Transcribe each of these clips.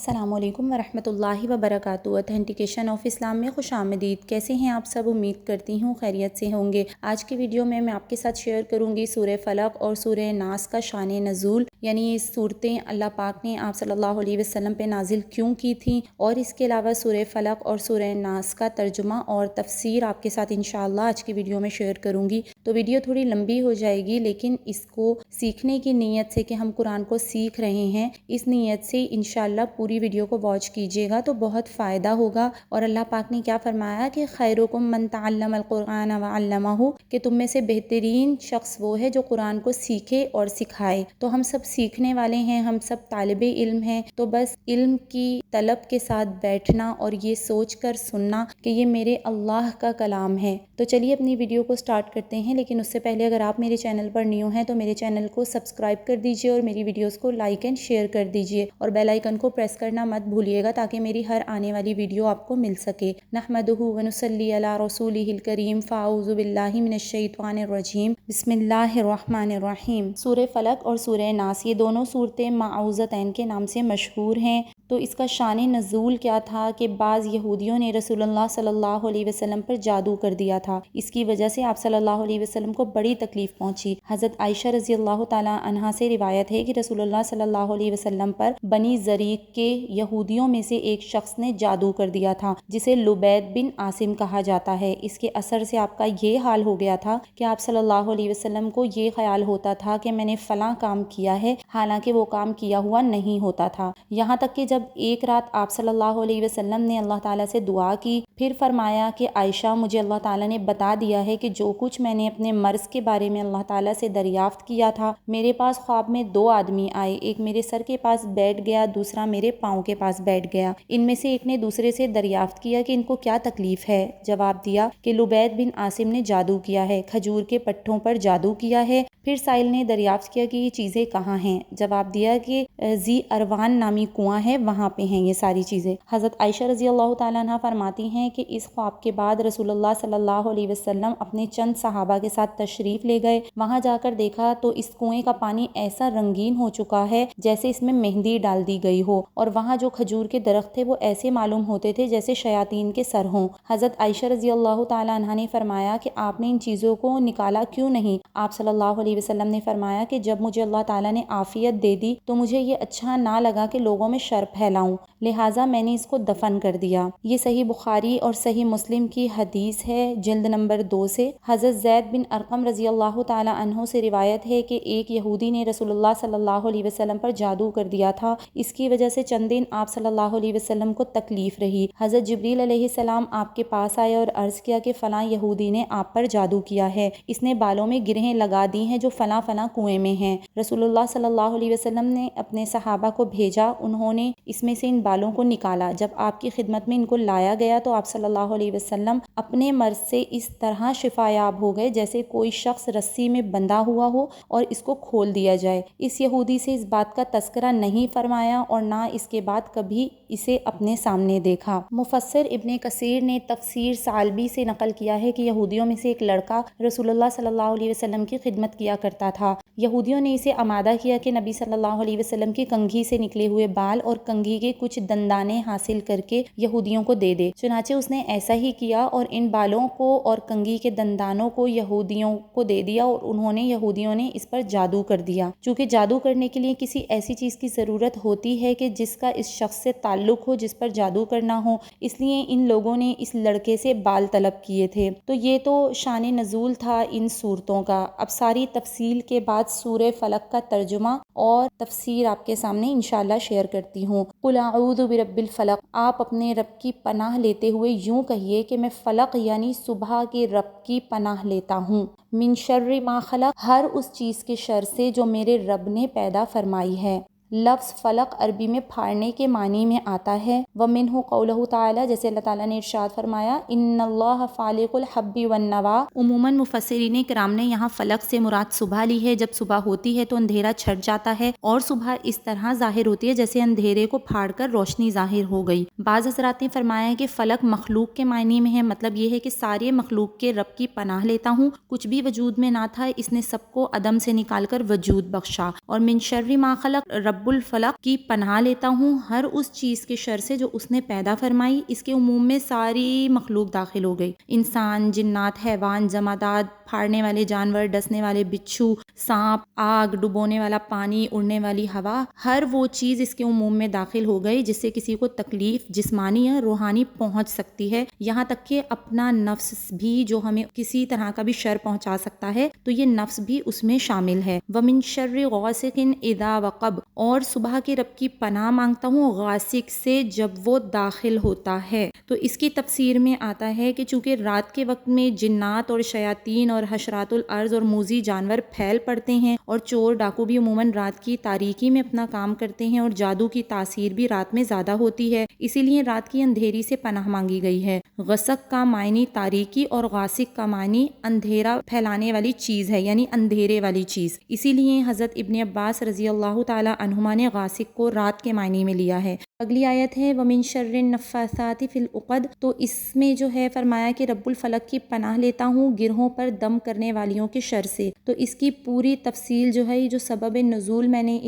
السلام علیکم ورحمۃ اللہ وبرکاتہ۔ اتھینٹیکیشن آف اسلام میں خوش آمدید۔ کیسے ہیں آپ سب؟ امید کرتی ہوں خیریت سے ہوں گے۔ آج کی ویڈیو میں آپ کے ساتھ شیئر کروں گی سورہ فلق اور سورہ ناس کا شان نزول، یعنی یہ صورتیں اللہ پاک نے آپ صلی اللہ علیہ وسلم پہ نازل کیوں کی تھیں، اور اس کے علاوہ سورہ فلق اور سورہ ناس کا ترجمہ اور تفسیر آپ کے ساتھ انشاءاللہ آج کی ویڈیو میں شیئر کروں گی۔ تو ویڈیو تھوڑی لمبی ہو جائے گی، لیکن اس کو سیکھنے کی نیت سے کہ ہم قرآن کو سیکھ رہے ہیں، اس نیت سے انشاءاللہ پوری ویڈیو کو واچ کیجیے گا تو بہت فائدہ ہوگا۔ اور اللہ پاک نے کیا فرمایا کہ خیرکم من تعلم القرآن وعلمہ، کہ تم میں سے بہترین شخص وہ ہے جو قرآن کو سیکھے اور سکھائے۔ تو ہم سب سیکھنے والے ہیں، ہم سب طالب علم ہیں، تو بس علم کی طلب کے ساتھ بیٹھنا اور یہ سوچ کر سننا کہ یہ میرے اللہ کا کلام ہے۔ تو چلیے اپنی ویڈیو کو سٹارٹ کرتے ہیں، لیکن اس سے پہلے اگر آپ میرے چینل پر نیو ہیں تو میرے چینل کو سبسکرائب کر دیجئے اور میری ویڈیوز کو لائک اینڈ شیئر کر دیجئے، اور بیل آئیکن کو پریس کرنا مت بھولیے گا تاکہ میری ہر آنے والی ویڈیو آپ کو مل سکے۔ نحمدہ ونصلی علی رسولہ الکریم، فاعوذ باللہ من الشیطان الرجیم، بسم اللہ الرحمن الرحیم۔ سورہ فلق اور سورہ ناس یہ دونوں صورتیں معوذتین کے نام سے مشہور ہیں۔ تو اس کا شان نزول کیا تھا کہ بعض یہودیوں نے رسول اللہ صلی اللہ علیہ وسلم پر جادو کر دیا تھا، اس کی وجہ سے آپ صلی اللہ علیہ وسلم کو بڑی تکلیف پہنچی۔ حضرت عائشہ رضی اللہ تعالیٰ عنہا سے روایت ہے کہ رسول اللہ صلی اللہ علیہ وسلم پر بنی زریق کے یہودیوں میں سے ایک شخص نے جادو کر دیا تھا، جسے لبید بن عاصم کہا جاتا ہے۔ اس کے اثر سے آپ کا یہ حال ہو گیا تھا کہ آپ صلی اللہ علیہ وسلم کو یہ خیال ہوتا تھا کہ میں نے فلاں کام کیا ہے، حالانکہ وہ کام کیا ہوا نہیں ہوتا تھا۔ یہاں تک کہ جب ایک رات آپ صلی اللہ علیہ وسلم نے اللہ تعالیٰ سے دعا کی، پھر فرمایا کہ عائشہ، مجھے اللہ تعالیٰ نے بتا دیا ہے کہ جو کچھ میں نے اپنے مرض کے بارے میں اللہ تعالیٰ سے دریافت کیا تھا، میرے پاس خواب میں دو آدمی آئے، ایک میرے سر کے پاس بیٹھ گیا، دوسرا میرے پاؤں کے پاس بیٹھ گیا۔ ان میں سے ایک نے دوسرے سے دریافت کیا کہ ان کو کیا تکلیف ہے۔ جواب دیا کہ لبید بن عاصم نے جادو کیا ہے، کھجور کے پٹھوں پر جادو کیا ہے۔ پھر سائل نے دریافت کیا کہ یہ چیزیں کہاں ہیں؟ جواب دیا کہ ذی اروان نامی کنواں ہے، وہاں پہ ہیں یہ ساری چیزیں۔ حضرت عائشہ رضی اللہ تعالیٰ عنہ فرماتی ہیں کہ اس خواب کے بعد رسول اللہ صلی اللہ علیہ وسلم اپنے چند صحابہ کے ساتھ تشریف لے گئے۔ وہاں جا کر دیکھا تو اس کنویں کا پانی ایسا رنگین ہو چکا ہے جیسے اس میں مہندی ڈال دی گئی ہو، اور وہاں جو کھجور کے درخت تھے وہ ایسے معلوم ہوتے تھے جیسے شیاطین کے سر ہوں۔ حضرت عائشہ رضی اللہ تعالیٰ عنہ نے فرمایا کہ آپ نے ان چیزوں کو نکالا کیوں نہیں؟ آپ صلی اللہ علیہ وسلم نے فرمایا کہ جب مجھے اللہ تعالیٰ نے عافیت دے دی تو مجھے یہ اچھا نہ لگا کہ لوگوں میں شر پھیلاؤں، لہٰذا میں نے اس کو دفن کر دیا۔ یہ صحیح بخاری اور صحیح مسلم کی حدیث ہے، جلد نمبر 2 سے۔ حضرت زید بن ارقم رضی اللہ تعالیٰ عنہ سے روایت ہے کہ ایک یہودی نے رسول اللہ صلی اللہ علیہ وسلم پر جادو کر دیا تھا، اس کی وجہ سے چند دن آپ صلی اللہ علیہ وسلم کو تکلیف رہی۔ حضرت جبریل علیہ السلام آپ کے پاس آئے اور عرض کیا کہ فلاں یہودی نے آپ پر جادو کیا ہے، اس نے بالوں میں گرہیں لگا دی ہیں جو فلاں فلاں کنویں میں ہیں۔ رسول اللہ صلی اللہ علیہ وسلم نے اپنے صحابہ کو بھیجا، انہوں نے اس میں سے ان بالوں کو نکالا۔ جب آپ کی خدمت میں ان کو لایا گیا تو آپ صلی اللہ علیہ وسلم اپنے مرض سے اس طرح شفا یاب ہو گئے جیسے کوئی شخص رسی میں بندھا ہوا ہو اور اس کو کھول دیا جائے۔ اس یہودی سے اس بات کا تذکرہ نہیں فرمایا اور نہ اس کے بعد کبھی اسے اپنے سامنے دیکھا۔ مفسر ابن کثیر نے تفسیر ثعلبی سے نقل کیا ہے کہ یہودیوں میں سے ایک لڑکا رسول اللہ صلی اللہ علیہ وسلم کی خدمت کیا کرتا تھا۔ یہودیوں نے اسے آمادہ کیا کہ نبی صلی اللہ علیہ وسلم کی کنگھی سے نکلے ہوئے بال اور کنگھی کے کچھ دندانے حاصل کر کے یہودیوں کو دے دے۔ چنانچہ اس نے ایسا ہی کیا اور ان بالوں کو اور کنگھی کے دندانوں کو یہودیوں کو دے دیا، اور یہودیوں نے اس پر جادو کر دیا۔ چونکہ جادو کرنے کے لیے کسی ایسی چیز کی ضرورت ہوتی ہے کہ جس کا اس شخص سے تعلق ہو جس پر جادو کرنا ہو، اس لیے ان لوگوں نے اس لڑکے سے بال طلب کیے تھے۔ تو یہ تو شان نزول تھا ان صورتوں کا۔ اب ساری تفصیل کے بعد سورہ فلق کا ترجمہ اور تفسیر آپ کے سامنے انشاءاللہ شیئر کرتی ہوں۔ قل اعوذ برب الفلق، آپ اپنے رب کی پناہ لیتے ہوئے یوں کہیے کہ میں فلق یعنی صبح کے رب کی پناہ لیتا ہوں۔ من شر ما خلق، ہر اس چیز کے شر سے جو میرے رب نے پیدا فرمائی ہے۔ لفظ فلق عربی میں پھاڑنے کے معنی میں آتا ہے۔ ومنہ قولہ تعالی، جیسے اللہ تعالیٰ نے ارشاد فرمایا ان اللہ فالق الحب والنوا۔ عموماً مفسرین کرام نے یہاں فلق سے مراد صبح لی ہے، جب صبح ہوتی ہے تو اندھیرا چھٹ جاتا ہے اور صبح اس طرح ظاہر ہوتی ہے جیسے اندھیرے کو پھاڑ کر روشنی ظاہر ہو گئی۔ بعض حضرات نے فرمایا ہے کہ فلق مخلوق کے معنی میں ہے، مطلب یہ ہے کہ سارے مخلوق کے رب کی پناہ لیتا ہوں، کچھ بھی وجود میں نہ تھا، اس نے سب کو عدم سے نکال کر وجود بخشا۔ اور من شر ما خلق، رب الفلق کی پناہ لیتا ہوں ہر اس چیز کے شر سے جو اس نے پیدا فرمائی۔ اس کے عموم میں ساری مخلوق داخل ہو گئی، انسان، جنات، حیوان، جمادات، پھاڑنے والے جانور، ڈسنے والے بچھو، سانپ، آگ، ڈبونے والا پانی، اڑنے والی ہوا، ہر وہ چیز اس کے عموم میں داخل ہو گئی جس سے کسی کو تکلیف جسمانی یا روحانی پہنچ سکتی ہے، یہاں تک کہ اپنا نفس بھی جو ہمیں کسی طرح کا بھی شر پہنچا سکتا ہے تو یہ نفس بھی اس میں شامل ہے۔ وَمِن شَرِّ غَاسِقٍ اِذَا وَقَبَ، اور صبح کے رب کی پناہ مانگتا ہوں غاسق سے جب وہ داخل ہوتا ہے۔ تو اس کی تفسیر میں آتا ہے کہ چونکہ رات کے وقت میں جنات اور شیاطین اور حشرات الارض اور موذی جانور پھیل پڑتے ہیں اور چور ڈاکو بھی عموماً رات کی تاریکی میں اپنا کام کرتے ہیں اور جادو کی تاثیر بھی رات میں زیادہ ہوتی ہے، اسی لیے رات کی اندھیری سے پناہ مانگی گئی ہے۔ غسق کا معنی تاریکی اور غاسق کا معنی اندھیرا پھیلانے والی چیز ہے، یعنی اندھیرے والی چیز، اسی لیے حضرت ابن عباس رضی اللہ تعالی عنہما نے غاسق کو رات کے معنی میں لیا ہے۔ اگلی آیت ہے وَمِن شَرِّ النَّفَّاثَاتِ فِی الْعُقَدِ، تو اس میں جو ہے فرمایا کہ رب الفلق کی پناہ لیتا ہوں گرہوں پر دم کرنے والیوں کے شر سے۔ تو اس کی پوری تفصیل جو ہے، یہ جو سبب نزول میں نے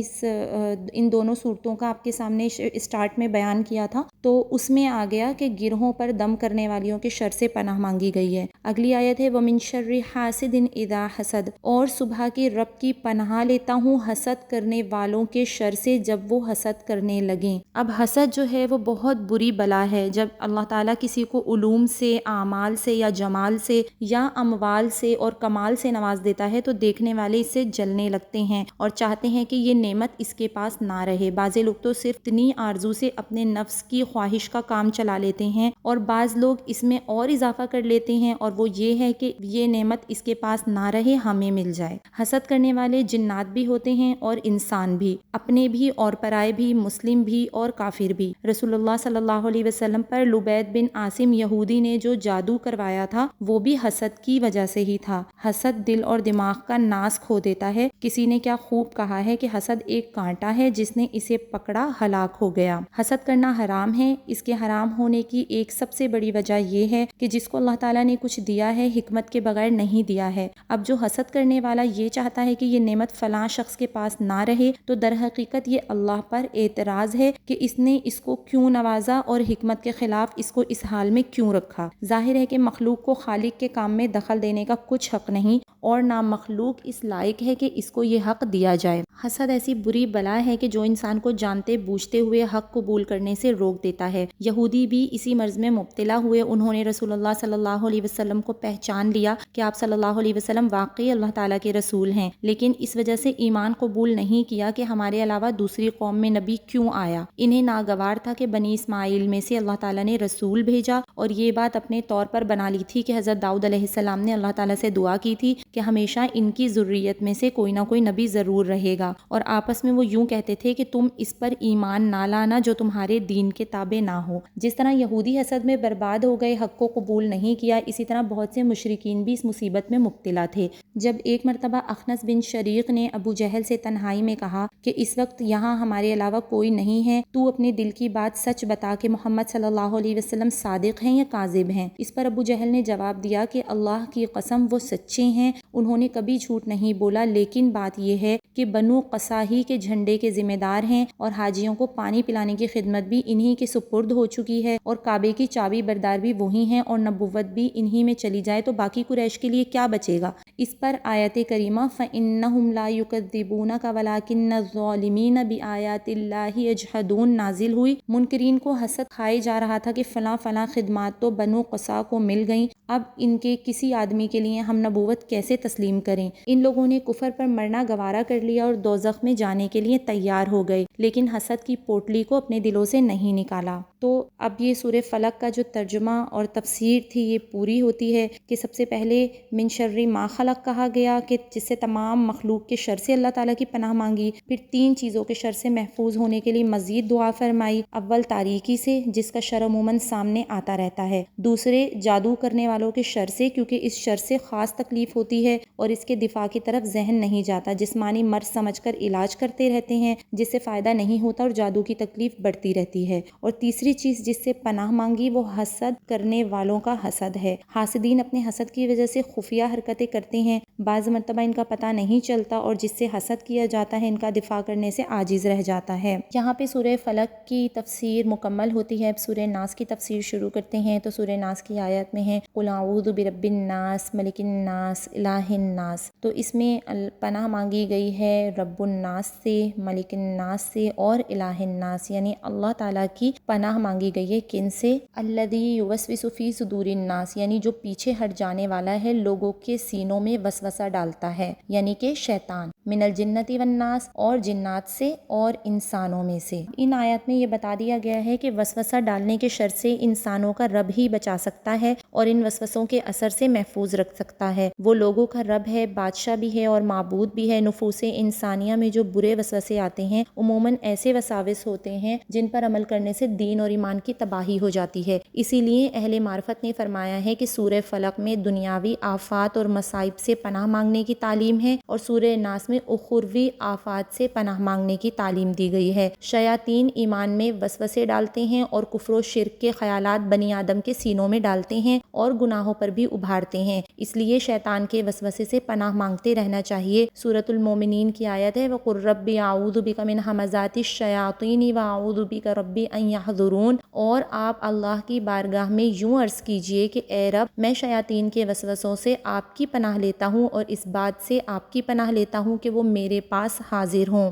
ان دونوں صورتوں کا آپ کے سامنے اسٹارٹ میں بیان کیا تھا، تو اس میں آ گیا کہ گرہوں پر دم کرنے والیوں کے شر سے پناہ مانگی گئی ہے۔ اگلی آیت ہے وَمِن شَرِّ حَاسِدٍ اِذَا حَسَدَ، اور صبح کے رب کی پناہ لیتا ہوں حسد کرنے والوں کے شر سے جب وہ حسد کرنے لگیں۔ اب حسد جو ہے وہ بہت بری بلا ہے، جب اللہ تعالیٰ کسی کو علوم سے، اعمال سے یا جمال سے یا اموال سے اور کمال سے نواز دیتا ہے تو دیکھنے والے اس سے جلنے لگتے ہیں اور چاہتے ہیں کہ یہ نعمت اس کے پاس نہ رہے۔ بعض لوگ تو صرف اتنی آرزو سے اپنے نفس کی خواہش کا کام چلا لیتے ہیں اور بعض لوگ اس میں اور اضافہ کر لیتے ہیں، اور وہ یہ ہے کہ یہ نعمت اس کے پاس نہ رہے، ہمیں مل جائے۔ حسد کرنے والے جنات بھی ہوتے ہیں اور انسان بھی، اپنے بھی اور پرائے بھی، مسلم بھی اور کافر بھی۔ رسول اللہ صلی اللہ علیہ وسلم پر لبید بن عاصم یہودی نے جو جادو کروایا تھا وہ بھی حسد کی وجہ سے ہی تھا۔ حسد دل اور دماغ کا ناس کھو دیتا ہے۔ کسی نے کیا خوب کہا ہے کہ حسد ایک کانٹا ہے، جس نے اسے پکڑا ہلاک ہو گیا۔ حسد کرنا حرام ہے، اس کے حرام ہونے کی ایک سب سے بڑی وجہ یہ ہے کہ جس کو اللہ تعالیٰ نے کچھ دیا ہے حکمت کے بغیر نہیں دیا ہے۔ اب جو حسد کرنے والا یہ چاہتا ہے کہ یہ نعمت فلاں شخص کے پاس نہ رہے تو در حقیقت یہ اللہ پر اعتراض ہے کہ اس نے اس کو کیوں نوازا اور حکمت کے خلاف اس کو اس حال میں کیوں رکھا۔ ظاہر ہے کہ مخلوق کو خالق کے کام میں دخل دینے کا کچھ حق نہیں اور نہ مخلوق اس لائق ہے کہ اس کو یہ حق دیا جائے۔ حسد ایسی بری بلا ہے کہ جو انسان کو جانتے بوجھتے ہوئے حق قبول کرنے سے روک دیتا ہے۔ یہودی بھی اسی مرض میں مبتلا ہوئے، انہوں نے رسول اللہ صلی اللہ علیہ وسلم کو پہچان لیا کہ آپ صلی اللہ علیہ وسلم واقعی اللہ تعالیٰ کے رسول ہیں، لیکن اس وجہ سے ایمان قبول نہیں کیا کہ ہمارے علاوہ دوسری قوم میں نبی کیوں آیا۔ انہیں ناگوار تھا کہ بنی اسماعیل میں سے اللہ تعالیٰ نے رسول بھیجا، اور یہ بات اپنے طور پر بنا لی تھی کہ حضرت داؤد علیہ السلام نے اللہ تعالیٰ سے دعا کی تھی کہ ہمیشہ ان کی ذریت میں سے کوئی نہ کوئی نبی ضرور رہے گا، اور آپس میں وہ یوں کہتے تھے کہ تم اس پر ایمان نہ لانا جو تمہارے دین کے تابع نہ ہو۔ جس طرح یہودی حسد میں برباد ہو گئے، حق کو قبول نہیں کیا، اسی طرح بہت سے مشرکین بھی اس مصیبت میں مبتلا تھے۔ جب ایک مرتبہ اخنس بن شریق نے ابو جہل سے تنہائی میں کہا کہ اس وقت یہاں ہمارے علاوہ کوئی نہیں ہے، تو اپنے دل کی بات سچ بتا کہ محمد صلی اللہ علیہ وسلم صادق ہیں یا کاذب ہیں۔ اس پر ابو جہل نے جواب دیا کہ اللہ کی قسم وہ سچے ہیں، انہوں نے کبھی جھوٹ نہیں بولا، لیکن بات یہ ہے کہ بنو قصاحی کے جھنڈے کے ذمہ دار ہیں اور حاجیوں کو پانی پلانے کی خدمت بھی انہی کے سپرد ہو چکی ہے، اور کعبے کی چابی بردار بھی وہی ہیں، اور نبوت بھی انہی میں چلی جائے تو باقی قریش کے لیے کیا بچے گا۔ اس پر آیت کریمہ فَإِنَّهُمْ لَا يُكَذِّبُونَكَ وَلَٰكِنَّ الظَّالِمِينَ بِآيَاتِ اللَّهِ يَجْحَدُونَ نازل ہوئی۔ منکرین کو حسد کھائے جا رہا تھا کہ فلاں فلاں خدمات تو بنو قصا کو مل گئیں، اب ان کے کسی آدمی کے لیے ہم نبوت کیسے کیسے تسلیم کریں۔ ان لوگوں نے کفر پر مرنا گوارا کر لیا اور دوزخ میں جانے کے لیے تیار ہو گئے، لیکن حسد کی پوٹلی کو اپنے دلوں سے نہیں نکالا۔ تو اب یہ سورہ فلق کا جو ترجمہ اور تفسیر تھی یہ پوری ہوتی ہے کہ سب سے پہلے من شر ما خلق کہا گیا کہ جس سے تمام مخلوق کے شر سے اللہ تعالیٰ کی پناہ مانگی، پھر 3 چیزوں کے شر سے محفوظ ہونے کے لیے مزید دعا فرمائی۔ اول تاریکی سے جس کا شر عموماً سامنے آتا رہتا ہے، دوسرے جادو کرنے والوں کے شر سے کیونکہ اس شر سے خاص تکلیف ہوتی ہے اور اس کے دفاع کی طرف ذہن نہیں جاتا، جسمانی مرض سمجھ کر علاج کرتے رہتے ہیں جس سے فائدہ نہیں ہوتا اور جادو کی تکلیف بڑھتی رہتی ہے۔ اور تیسری چیز جس سے پناہ مانگی وہ حسد کرنے والوں کا حسد ہے۔ حاسدین اپنے حسد کی وجہ سے خفیہ حرکتیں کرتے ہیں، بعض مرتبہ ان کا پتہ نہیں چلتا اور جس سے حسد کیا جاتا ہے ان کا دفاع کرنے سے عاجز رہ جاتا ہے۔ یہاں پہ سورہ فلق کی تفسیر مکمل ہوتی ہے۔ اب سورہ ناس کی تفسیر شروع کرتے ہیں۔ تو سورہ ناس کی آیت میں ہے قُلْ اَعُوذُ بِرَبِّ النَّاسِ مَلِكِ النَّاسِ الٰهِ النَّاسِ، تو اس میں پناہ مانگی گئی ہے رب الناس سے، ملک الناس سے اور الہ الناس، یعنی اللہ تعالیٰ کی پناہ مانگی گئی ہے کن سے؟ الذی یوسوس فی صدور الناس، یعنی جو پیچھے ہٹ جانے والا ہے، لوگوں کے سینوں میں وسوسہ ڈالتا ہے، یعنی کہ شیطان، من الجنۃ والناس، اور جنات سے اور انسانوں میں سے۔ ان آیات میں یہ بتا دیا گیا ہے کہ وسوسہ ڈالنے کے شر سے انسانوں کا رب ہی بچا سکتا ہے اور ان وسوسوں کے اثر سے محفوظ رکھ سکتا ہے۔ وہ لوگوں کا رب ہے، بادشاہ بھی ہے اور معبود بھی ہے۔ نفوس انسانیہ میں جو برے وسوسے آتے ہیں عموماً ایسے وساوس ہوتے ہیں جن پر عمل کرنے سے دین اور ایمان کی تباہی ہو جاتی ہے۔ اسی لیے اہل معرفت نے فرمایا ہے کہ سورہ فلق میں دنیاوی آفات اور مصائب سے پناہ مانگنے کی تعلیم ہے اور سورہ ناس میں اخروی آفات سے پناہ مانگنے کی تعلیم دی گئی ہے۔ شیاطین ایمان میں وسوسے ڈالتے ہیں اور کفر و شرک کے خیالات بنی آدم کے سینوں میں ڈالتے ہیں اور گناہوں پر بھی ابھارتے ہیں، اس لیے شیطان کے وسوسے سے پناہ مانگتے رہنا چاہیے۔ سورۃ المومنین کی آیت ہے وَقُلْ رَبِّ أَعُوذُ بِكَ مِنْ ہَمَزَاتِ الشَّيَاطِينِ وَأَعُوذُ بِكَ رَبِّ أَنْ يَحْضُرُونِ، اور آپ اللہ کی بارگاہ میں یوں عرض کیجئے کہ اے رب میں شیاطین کے وسوسوں سے آپ کی پناہ لیتا ہوں اور اس بات سے آپ کی پناہ لیتا ہوں کہ وہ میرے پاس حاضر ہوں۔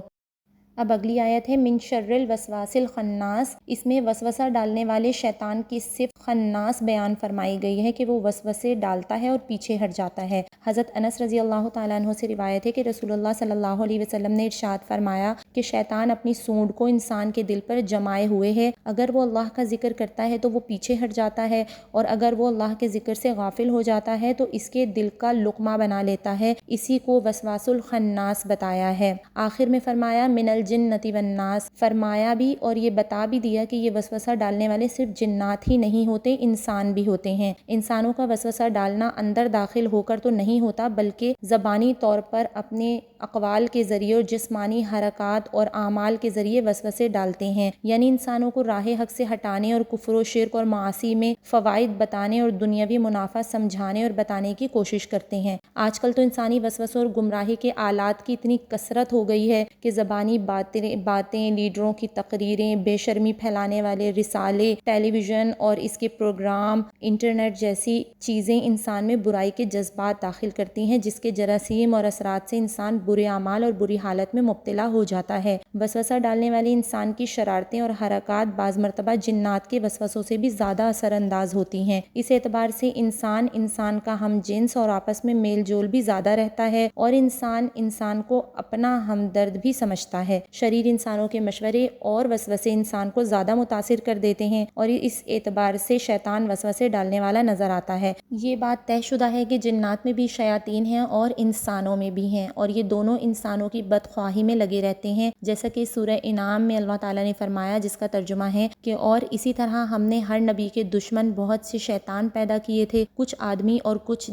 اب اگلی آیت ہے من شر الوسواس الخناس، اس میں وسوسہ ڈالنے والے شیطان کی صفت خناس بیان فرمائی گئی ہے کہ وہ وسوسے ڈالتا ہے اور پیچھے ہٹ جاتا ہے۔ حضرت انس رضی اللہ تعالیٰ عنہ سے روایت ہے کہ رسول اللہ صلی اللہ علیہ وسلم نے ارشاد فرمایا کہ شیطان اپنی سونڈ کو انسان کے دل پر جمائے ہوئے ہے، اگر وہ اللہ کا ذکر کرتا ہے تو وہ پیچھے ہٹ جاتا ہے اور اگر وہ اللہ کے ذکر سے غافل ہو جاتا ہے تو اس کے دل کا لقمہ بنا لیتا ہے، اسی کو وسواس الخناس بتایا ہے۔ آخر میں فرمایا من الجنۃ والناس، فرمایا بھی اور یہ بتا بھی دیا کہ یہ وسوسہ ڈالنے والے صرف جنات ہی نہیں ہوتے، انسان بھی ہوتے ہیں۔ انسانوں کا وسوسہ ڈالنا اندر داخل ہو کر تو نہیں ہوتا بلکہ زبانی طور پر اپنے اقوال کے ذریعے اور جسمانی حرکات اور اعمال کے ذریعے وسوسے ڈالتے ہیں، یعنی انسانوں کو راہ حق سے ہٹانے اور کفر و شرک اور معاصی میں فوائد بتانے اور دنیاوی منافع سمجھانے اور بتانے کی کوشش کرتے ہیں۔ آج کل تو انسانی وسوسوں اور گمراہی کے آلات کی اتنی کثرت ہو گئی ہے کہ زبانی باتیں، لیڈروں کی تقریریں، بے شرمی پھیلانے والے رسالے، ٹیلی ویژن اور اس کے پروگرام، انٹرنیٹ جیسی چیزیں انسان میں برائی کے جذبات داخل کرتی ہیں جس کے جراثیم اور اثرات سے انسان برے اعمال اور بری حالت میں مبتلا ہو جاتا ہے۔ وسوسہ ڈالنے والے انسان کی شرارتیں اور حرکات بعض مرتبہ جنات کے وسوسوں سے بھی زیادہ اثر انداز ہوتی ہیں۔ اس اعتبار سے انسان کا ہم جنس اور آپس میں میل جول بھی زیادہ رہتا ہے اور انسان کو اپنا ہمدرد بھی سمجھتا ہے۔ شریر انسانوں کے مشورے اور وسوسے انسان کو زیادہ متاثر کر دیتے ہیں اور اس اعتبار سے شیطان وسوسے ڈالنے والا نظر آتا ہے۔ یہ بات طے شدہ ہے کہ جنات میں بھی شیاطین ہیں اور انسانوں میں بھی ہیں اور یہ دونوں انسانوں کی بدخواہی میں لگے رہتے ہیں، جیسا کہ سورہ انعام میں اللہ تعالیٰ نے فرمایا جس کا ترجمہ ہے کہ اور اسی طرح ہم نے ہر نبی کے دشمن بہت سے شیطان پیدا کیے تھے، کچھ آدمی اور کچھ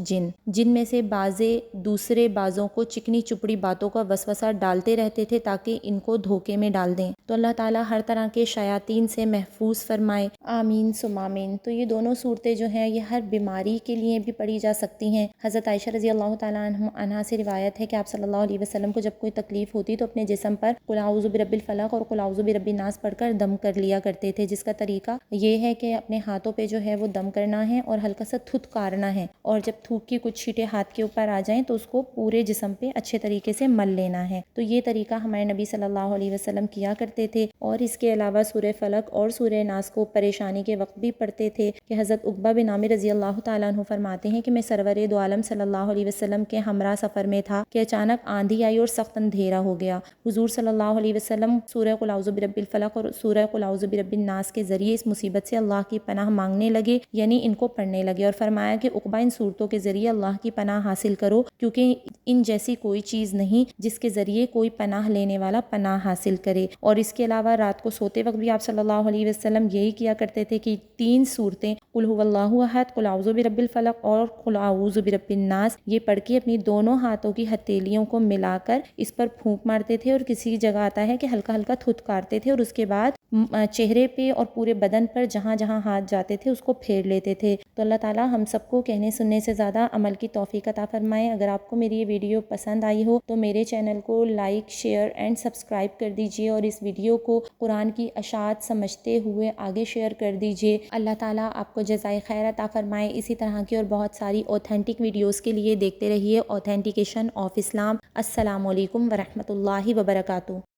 جن میں سے بعضے دوسرے بعضوں کو چکنی چپڑی باتوں کا وسوسہ ڈالتے رہتے تھے تاکہ ان کو دھوکے میں ڈال دیں۔ تو اللہ تعالیٰ ہر طرح کے شیاطین سے محفوظ فرمائے، آمین ثم آمین۔ تو یہ دونوں صورتیں جو ہیں یہ ہر بیماری کے لیے بھی پڑھی جا سکتی ہیں۔ حضرت عائشہ رضی اللہ تعالیٰ عنہا سے روایت ہے کہ آپ صلی اللہ علیہ علیہ وسلم کو جب کوئی تکلیف ہوتی تو اپنے جسم پر قل اعوذ برب الفلق اور قل اعوذ برب الناس پڑھ کر دم کر لیا کرتے تھے، جس کا طریقہ یہ ہے کہ اپنے ہاتھوں پہ جو ہے وہ دم کرنا ہے اور ہلکا سا تھتکارنا ہے، اور جب تھوک کی کچھ چھینٹیں ہاتھ کے اوپر آ جائیں تو اس کو پورے جسم پہ اچھے طریقے سے مل لینا ہے۔ تو یہ طریقہ ہمارے نبی صلی اللہ علیہ وسلم کیا کرتے تھے، اور اس کے علاوہ سورہ فلق اور سورہ ناس کو پریشانی کے وقت بھی پڑھتے تھے کہ حضرت عقبہ بن عامر رضی اللہ تعالیٰ عنہ فرماتے ہیں کہ میں سرور دو عالم صلی اللہ علیہ وسلم کے ہمراہ سفر میں تھا کہ اچانک آندھی آئی اور سخت اندھیرا ہو گیا۔ حضور صلی اللہ علیہ وسلم سورہ قل اعوذ برب الفلق اور سورہ قل اعوذ برب الناس کے ذریعے اس مصیبت سے اللہ کی پناہ مانگنے لگے، یعنی ان کو پڑھنے لگے، اور فرمایا کہ عقبہ ان صورتوں کے ذریعے اللہ کی پناہ حاصل کرو، کیونکہ ان جیسی کوئی چیز نہیں جس کے ذریعے کوئی پناہ لینے والا پناہ حاصل کرے۔ اور اس کے علاوہ رات کو سوتے وقت بھی آپ صلی اللہ علیہ وسلم یہی کیا کرتے تھے کہ 3 صورتیں قل هو اللہ احد، قل اعوذ برب الفلق اور قل اعوذ برب الناس یہ پڑھ کے اپنی دونوں ہاتھوں کی ہتھیلیوں کو ملا کر اس پر پھونک مارتے تھے، اور کسی جگہ آتا ہے کہ ہلکا ہلکا تھتکارتے تھے، اور اس کے بعد چہرے پہ اور پورے بدن پر جہاں جہاں ہاتھ جاتے تھے اس کو پھیر لیتے تھے۔ تو اللہ تعالیٰ ہم سب کو کہنے سننے سے زیادہ عمل کی توفیق عطا فرمائے۔ اگر آپ کو میری یہ ویڈیو پسند آئی ہو تو میرے چینل کو لائک، شیئر اینڈ سبسکرائب کر دیجئے، اور اس ویڈیو کو قرآن کی اشاعت سمجھتے ہوئے آگے شیئر کر دیجئے۔ اللہ تعالیٰ آپ کو جزائے خیر عطا فرمائے۔ اسی طرح کی اور بہت ساری اوتھینٹک ویڈیوز کے لیے دیکھتے رہیے اوتھینٹیکیشن آف اسلام۔ السلام علیکم ورحمۃ اللہ وبرکاتہ۔